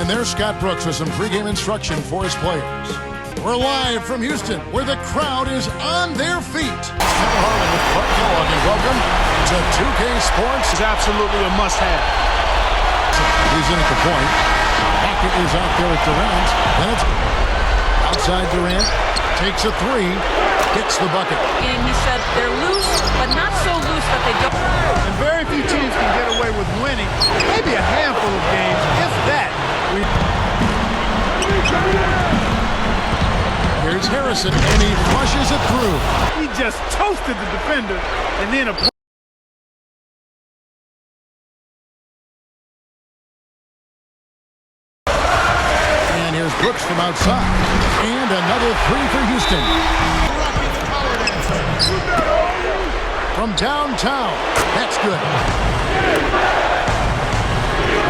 And there's Scott Brooks with some pregame instruction for his players. We're live from Houston, where the crowd is on their feet. Kevin Harlan with Clark Kellogg, and welcome to 2K Sports. It's absolutely a must-have. He's in at the point. Hackett is out there with Durant. Then it's outside Durant. Takes a three. Gets the bucket. And he said they're loose, but not so loose that they don't. And very few teams can get away with winning. Maybe a handful of games, if that. Here's Harrison, and he flushes it through. He just toasted the defender, and then a... And here's Brooks from outside. And another three for Houston. From downtown. That's good.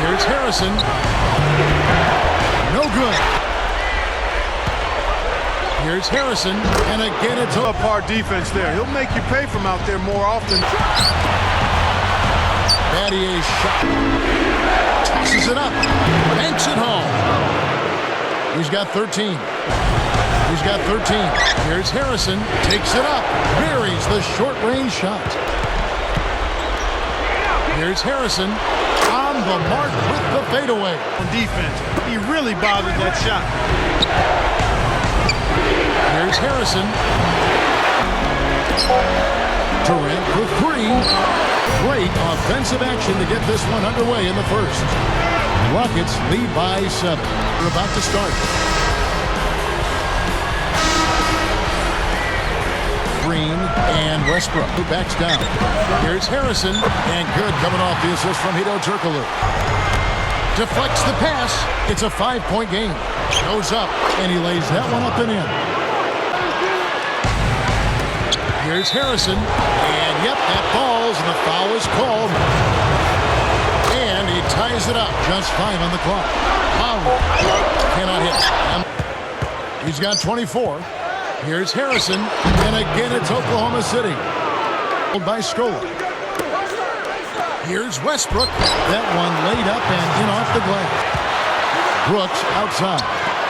Here's Harrison. No good. Here's Harrison, and again it's up hard defense there. He'll make you pay from out there more often. Battier's shot. Tosses it up. Banks it home. He's got 13. He's got 13. Here's Harrison. Takes it up. Buries the short-range shot. Here's Harrison. On the mark with the fadeaway. On defense, he really bothered that shot. Here's Harrison. Durant for three. Great offensive action to get this one underway in the first. Rockets lead by 7. We're about to start. Green and Westbrook, who backs down. Here's Harrison, and good coming off the assist from Hito Turkoglu. Deflects the pass. It's a 5-point game. Goes up, and he lays that one up and in. Here's Harrison, and yep, that falls, and the foul is called. And he ties it up. Just 5 on the clock. Lowry cannot hit. He's got 24. Here's Harrison, and again it's Oklahoma City. By Scola. Here's Westbrook. That one laid up and in off the glass. Brooks outside.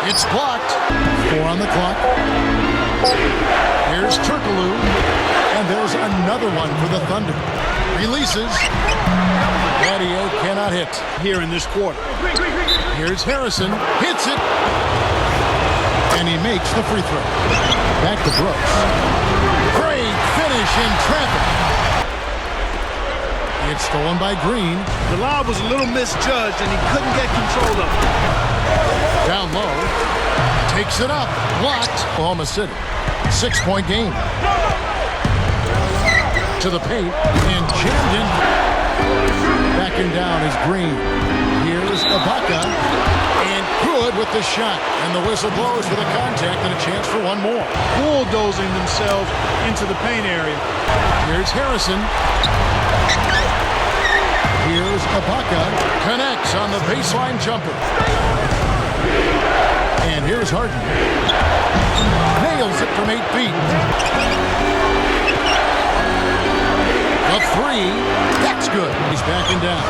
It's blocked. 4 on the clock. Here's Turkoglu, and there's another one for the Thunder. Releases. Battier cannot hit. Here in this quarter. Here's Harrison. Hits it. And he makes the free throw. Back to Brooks. Great finish in traffic. It's stolen by Green. The lob was a little misjudged, and he couldn't get control of it. Down low. Takes it up. Blocked. Oklahoma City. 6-point game. To the paint. And jammed in. Backing down is Green. Here's Ibaka. And good with the shot. And the whistle blows for the contact and a chance for one more. Bulldozing themselves into the paint area. Here's Harrison. Here's Ibaka. Connects on the baseline jumper. And here's Harden. Nails it from 8 feet. A three. That's good. He's backing down.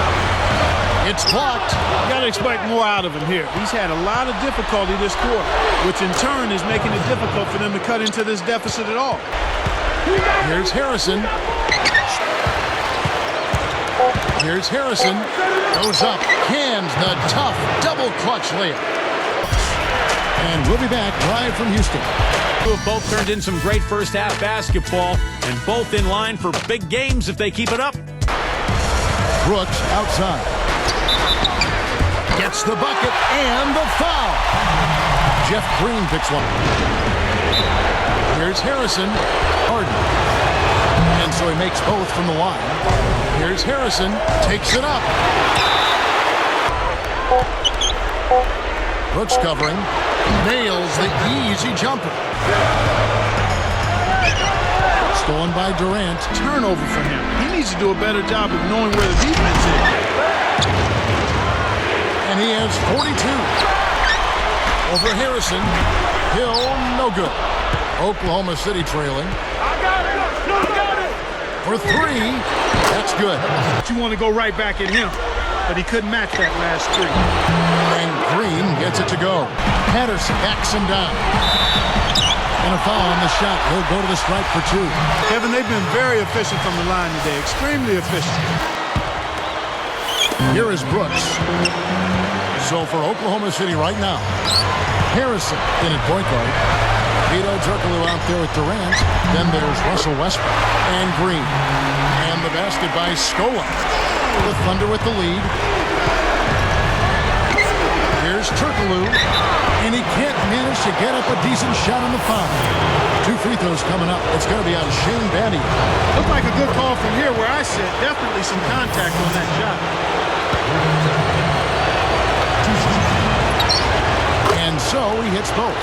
It's blocked. You got to expect more out of him here. He's had a lot of difficulty this quarter, which in turn is making it difficult for them to cut into this deficit at all. Here's Harrison. Here's Harrison. Goes up. Cams the tough double clutch layup. And we'll be back live from Houston. Who have both turned in some great first half basketball, and both in line for big games if they keep it up. Brooks outside. Gets the bucket and the foul. Jeff Green picks one. Here's Harrison. Harden. And so he makes both from the line. Here's Harrison. Takes it up. Brooks covering. Nails the easy jumper. Stolen by Durant. Turnover for him. He needs to do a better job of knowing where the defense is. And he has 42. Over Harrison. Hill, no good. Oklahoma City trailing. For three. That's good. You want to go right back at him, but he couldn't match that last three. And Green gets it to go. Patterson backs him down. And a foul on the shot. He'll go to the strike for 2. Kevin, they've been very efficient from the line today. Extremely efficient. Here is Brooks. So for Oklahoma City right now, Harrison in at point guard. Vito Turkoglu out there with Durant. Then there's Russell Westbrook and Green. And the basket by Scola. The Thunder with the lead. Here's Turkoglu. And he can't manage to get up a decent shot on the foul. 2 free throws coming up. It's going to be on Shane Battier. Looked like a good call from here where I sit. Definitely some contact on that shot. And so he hits both.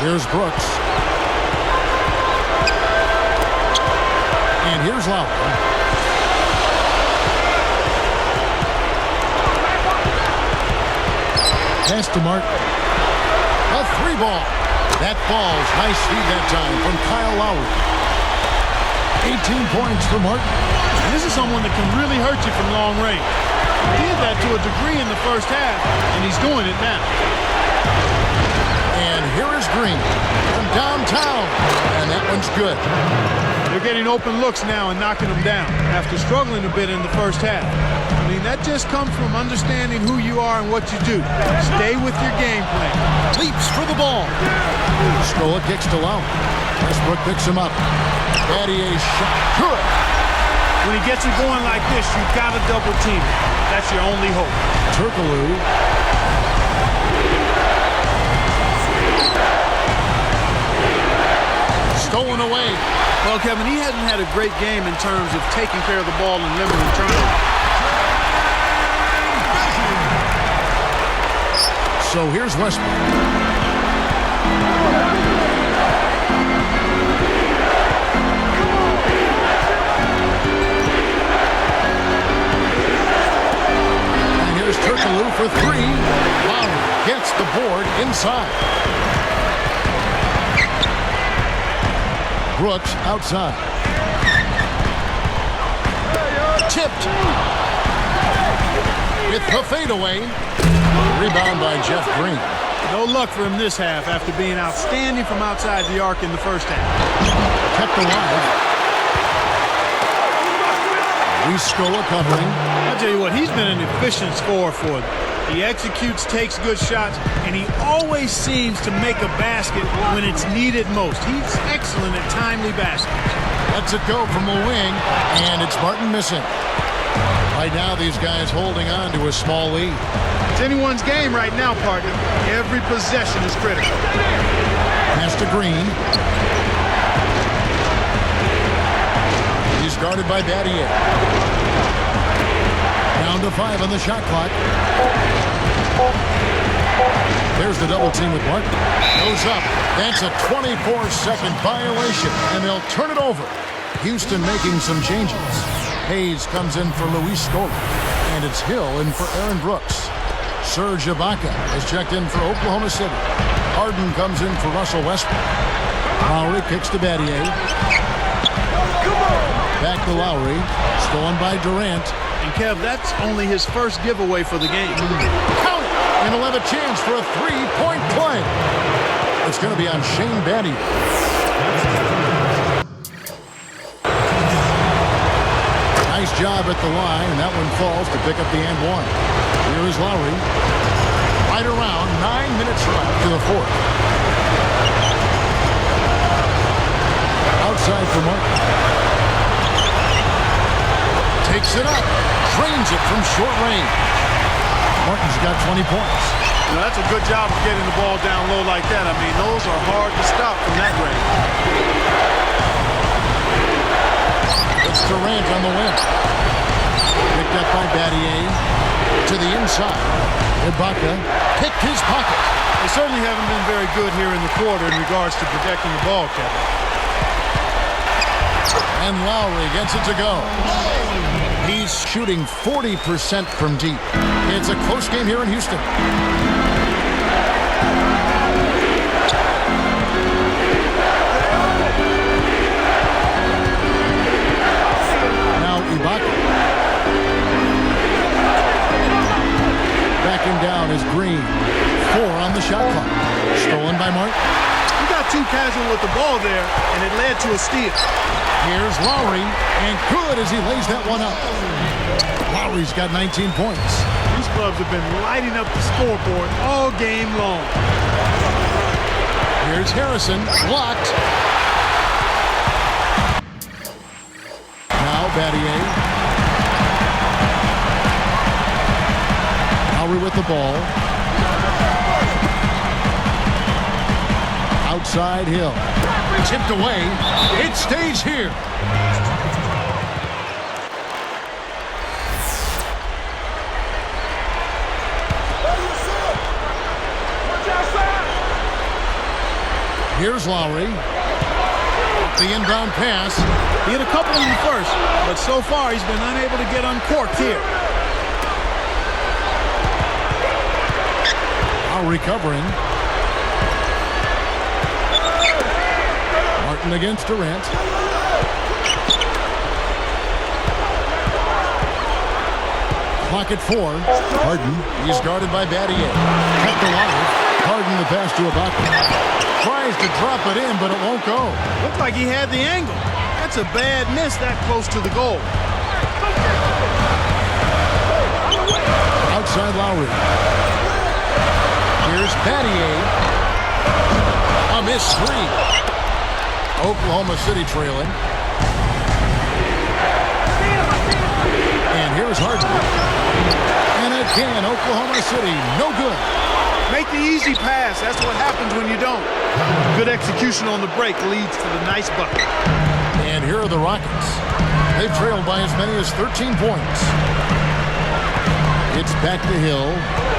Here's Brooks. And here's Lowry. Pass to Martin. A 3-ball. That ball's high speed that time from Kyle Lowry. 18 points for Martin. And this is someone that can really hurt you from long range. He did that to a degree in the first half, and he's doing it now. And here is Green from downtown. And that one's good. They're getting open looks now and knocking them down after struggling a bit in the first half. I mean, that just comes from understanding who you are and what you do. Stay with your game plan. Leaps for the ball. Scola kicks to Lowry. Westbrook picks him up. Battier's shot. Good. When he gets you going like this, you've got to double team it. That's your only hope. Turkoglu. Stolen away. Well, Kevin, he hasn't had a great game in terms of taking care of the ball and limiting turnovers. So here's Westbrook. And here's Turkoglu for 3. Lowry gets the board inside. Brooks outside. Tipped. With the fadeaway. Rebound by Jeff Green. No luck for him this half after being outstanding from outside the arc in the first half. Kept alive. Scola covering. I'll tell you what, he's been an efficient scorer for them. He executes, takes good shots, and he always seems to make a basket when it's needed most. He's excellent at timely baskets. Lets it go from the wing, and it's Martin missing. Right now, these guys holding on to a small lead. It's anyone's game right now, partner. Every possession is critical. Pass to Green. He's guarded by Battier. Down to 5 on the shot clock. There's the double team with Martin. Goes up. That's a 24-second violation, and they'll turn it over. Houston making some changes. Hayes comes in for Luis Scola, and it's Hill in for Aaron Brooks. Serge Ibaka has checked in for Oklahoma City. Harden comes in for Russell Westbrook. Lowry kicks to Battier. Back to Lowry. Stolen by Durant. And Kev, that's only his first giveaway for the game. Count it! And he'll have a chance for a three-point play. It's going to be on Shane Battier. Nice job at the line, and that one falls to pick up the and one. Here is Lowry. Right around 9 minutes left to the fourth. Outside for Martin. Takes it up. Drains it from short range. Martin's got 20 points. Now, that's a good job of getting the ball down low like that. I mean, those are hard to stop from that range. It's Durant on the wing. Picked up by Battier. To the inside. Ibaka picked his pocket. They certainly haven't been very good here in the quarter in regards to protecting the ball, Kevin. And Lowry gets it to go. He's shooting 40% from deep. It's a close game here in Houston. Now Ibaka. is Green. 4 on the shot clock. Stolen by Martin. He got too casual with the ball there, and it led to a steal. Here's Lowry, and good as he lays that one up. Lowry's got 19 points. These clubs have been lighting up the scoreboard all game long. Here's Harrison, blocked. Now Battier. Lowry with the ball. Outside Hill. Tipped away. It stays here. Here's Lowry. The inbound pass. He hit a couple in the first, but so far he's been unable to get uncorked here. Lowry covering. Martin against Durant. Clock at 4. Harden. He's guarded by Battier. Kept alive. Harden the pass to Ibaka. Tries to drop it in, but it won't go. Looked like he had the angle. That's a bad miss that close to the goal. Outside Lowry. Here's Battier. A missed 3. Oklahoma City trailing. And here's Harden. And again, Oklahoma City, no good. Make the easy pass. That's what happens when you don't. Good execution on the break leads to the nice bucket. And here are the Rockets. They've trailed by as many as 13 points. It's back to Hill.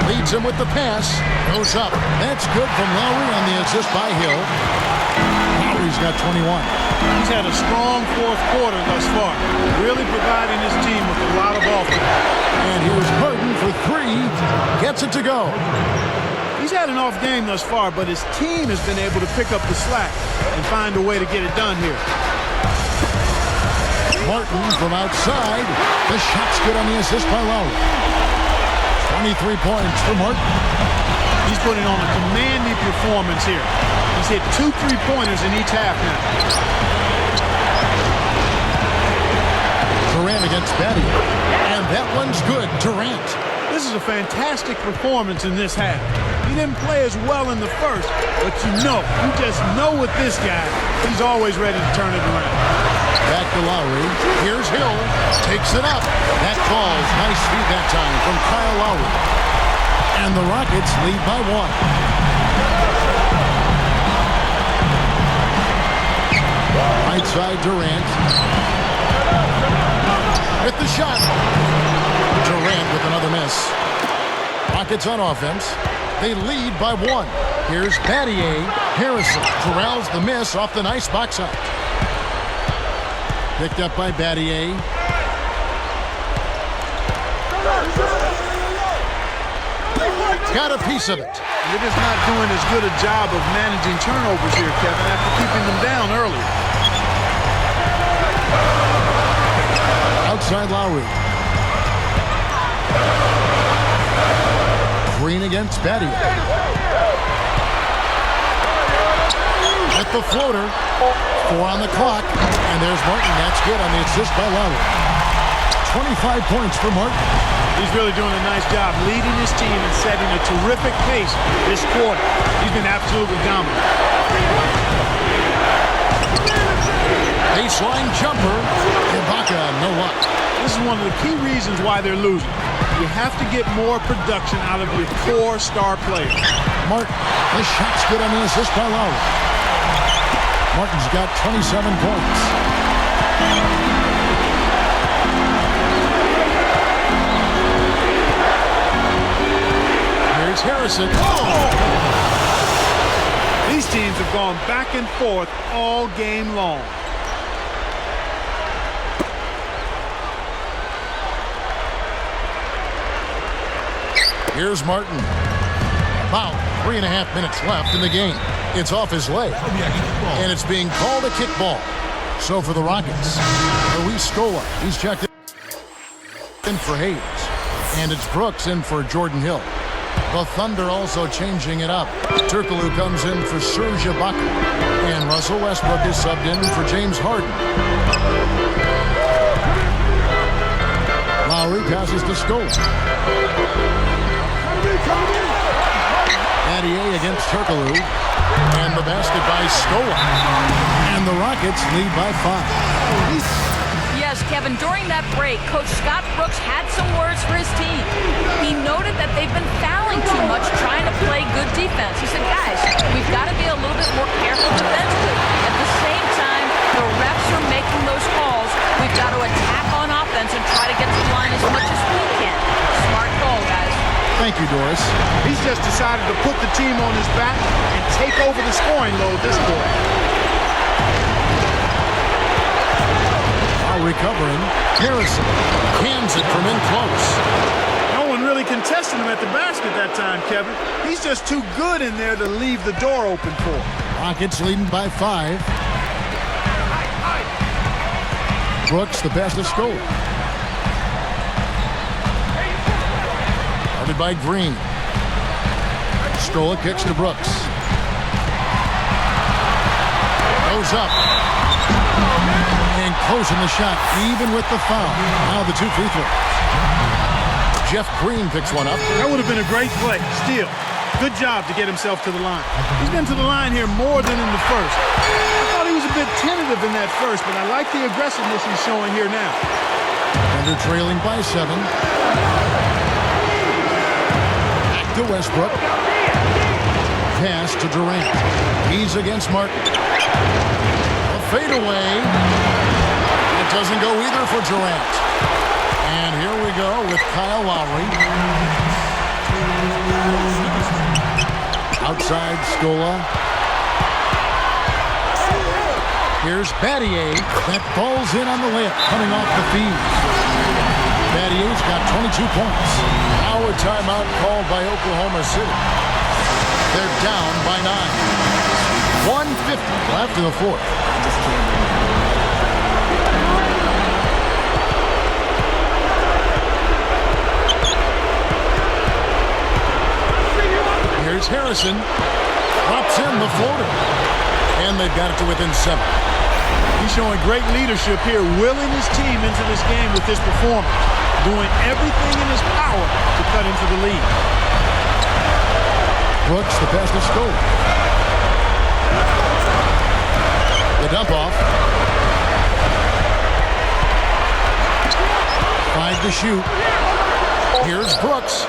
Leads him with the pass. Goes up. That's good from Lowry on the assist by Hill. Lowry's got 21. He's had a strong fourth quarter thus far. Really providing his team with a lot of offense. And here's Harden for 3. Gets it to go. He's had an off game thus far, but his team has been able to pick up the slack and find a way to get it done here. Martin from outside. The shot's good on the assist by Lowry. 23 points for Martin. He's putting on a commanding performance here. He's hit 2 3-pointers in each half now. Durant against Battier. And that one's good. Durant. This is a fantastic performance in this half. He didn't play as well in the first, but you just know with this guy, he's always ready to turn it around. Back to Lowry. Here's Hill. Takes it up. That falls. Nice feed that time from Kyle Lowry. And the Rockets lead by 1. Right side Durant. With the shot. Durant with another miss. Rockets on offense. They lead by 1. Here's Battier. Harrison corrals the miss off the nice box out. Picked up by Battier. Got a piece of it. You're just not doing as good a job of managing turnovers here, Kevin, after keeping them down earlier. Outside Lowry. Green against Battier. At the floater. 4 on the clock. And there's Martin. That's good on the assist by Lowry. 25 points for Martin. He's really doing a nice job leading his team and setting a terrific pace this quarter. He's been absolutely dominant. Baseline jumper. Ibaka, no luck. This is one of the key reasons why they're losing. You have to get more production out of your core star players. Martin, the shot's good on the assist by Lowry. Martin's got 27 points. Here's Harrison. Oh! These teams have gone back and forth all game long. Here's Martin. About 3.5 minutes left in the game. It's off his leg. And it's being called a kickball. So for the Rockets, Luis Scola, he's checked in for Hayes. And it's Brooks in for Jordan Hill. The Thunder also changing it up. Turkoglu comes in for Serge Ibaka. And Russell Westbrook is subbed in for James Harden. Lowry passes to Scola. Adier against Turkoglu. And the basket by Scola. And the Rockets lead by 5. Yes, Kevin, during that break, Coach Scott Brooks had some words for his team. He noted that they've been fouling too much, trying to play good defense. He said, guys, we've got to be a little bit more careful defensively. At the same time, the refs are making those calls. We've got to attack on offense and try to get to the line as much as we can. Smart call, guys. Thank you, Doris. He's just decided to put the team on his back and take over the scoring load this quarter. Recovering, Harrison cans it from in close. No one really contested him at the basket that time, Kevin. He's just too good in there to leave the door open for him. Rockets leading by 5. Brooks, the pass to Scola. Guarded by Green. Scola kicks to Brooks. Goes up. And closing the shot, even with the foul. Now the 2 free throws. Jeff Green picks one up. That would have been a great play. Steal. Good job to get himself to the line. He's been to the line here more than in the first. I thought he was a bit tentative in that first, but I like the aggressiveness he's showing here now. And they're trailing by 7. Back to Westbrook. Pass to Durant. He's against Martin. A fadeaway. It doesn't go either for Durant. And here we go with Kyle Lowry. Outside Scola. Here's Battier. That falls in on the layup, coming off the feed. Battier's got 22 points. Now a timeout called by Oklahoma City. They're down by 9. 1:50 left in the fourth. Here's Harrison. Drops in the floater. And they've got it to within 7. He's showing great leadership here, willing his team into this game with this performance, doing everything in his power to cut into the lead. Brooks, the pass to Scola. The dump off. 5 to shoot. Here's Brooks.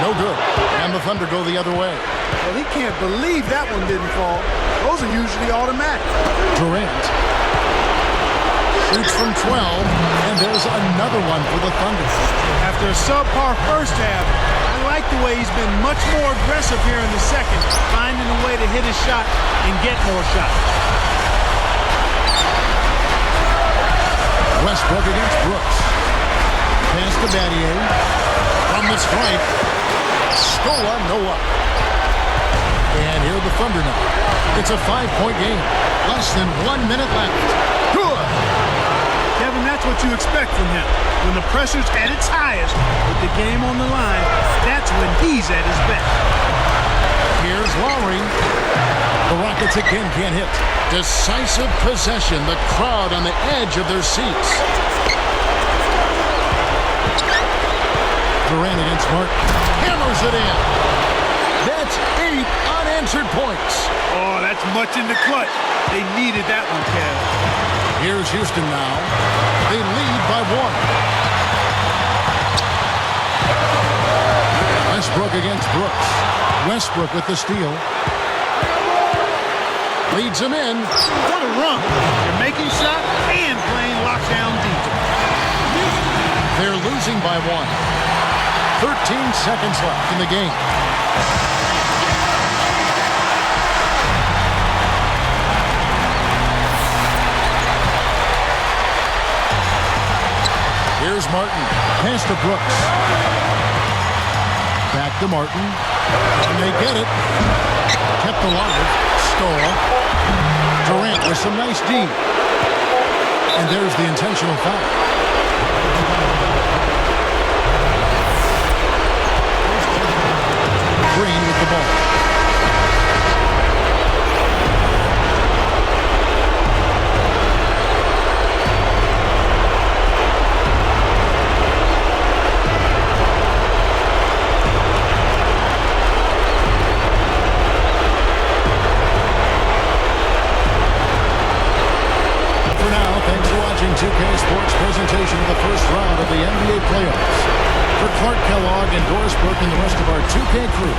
No good. And the Thunder go the other way. Well, he can't believe that one didn't fall. Those are usually automatic. Durant shoots from 12, and there's another one for the Thunder. After a subpar first half, I like the way he's been much more aggressive here in the second, finding a way to hit his shot and get more shots. Westbrook against Brooks. Pass to Battier. From the stripe. Scola, no up. And here are the Thunder now. It's a 5-point game. Less than 1 minute left. Good. Kevin, that's what you expect from him. When the pressure's at its highest, with the game on the line, that's when he's at his best. Here's Lowry. The Rockets again can't hit. Decisive possession. The crowd on the edge of their seats. Durant against Martin. Hammers it in. That's 8 unanswered points. Oh, that's much in the clutch. They needed that one, Kev. Here's Houston now. They lead by 1. Westbrook against Brooks. Westbrook with the steal. Leads him in. What a run. They're making shots and playing lockdown defense. They're losing by 1. 13 seconds left in the game. Here's Martin. Pass to Brooks. Back to Martin. And they get it. Kept alive. Scola. Durant with some nice D. And there's the intentional foul. Mark Kellogg and Doris Burke and the rest of our 2K crew,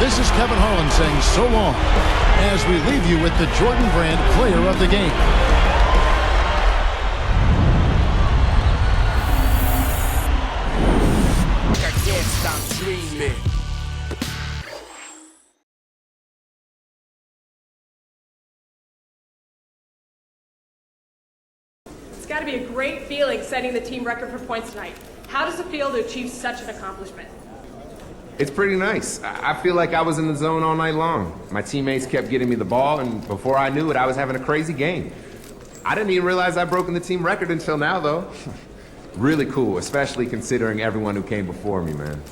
this is Kevin Harlan saying so long as we leave you with the Jordan Brand Player of the Game. I can't stop dreaming. It's got to be a great feeling setting the team record for points tonight. How does it feel to achieve such an accomplishment? It's pretty nice. I feel like I was in the zone all night long. My teammates kept getting me the ball, and before I knew it, I was having a crazy game. I didn't even realize I'd broken the team record until now, though. Really cool, especially considering everyone who came before me, man.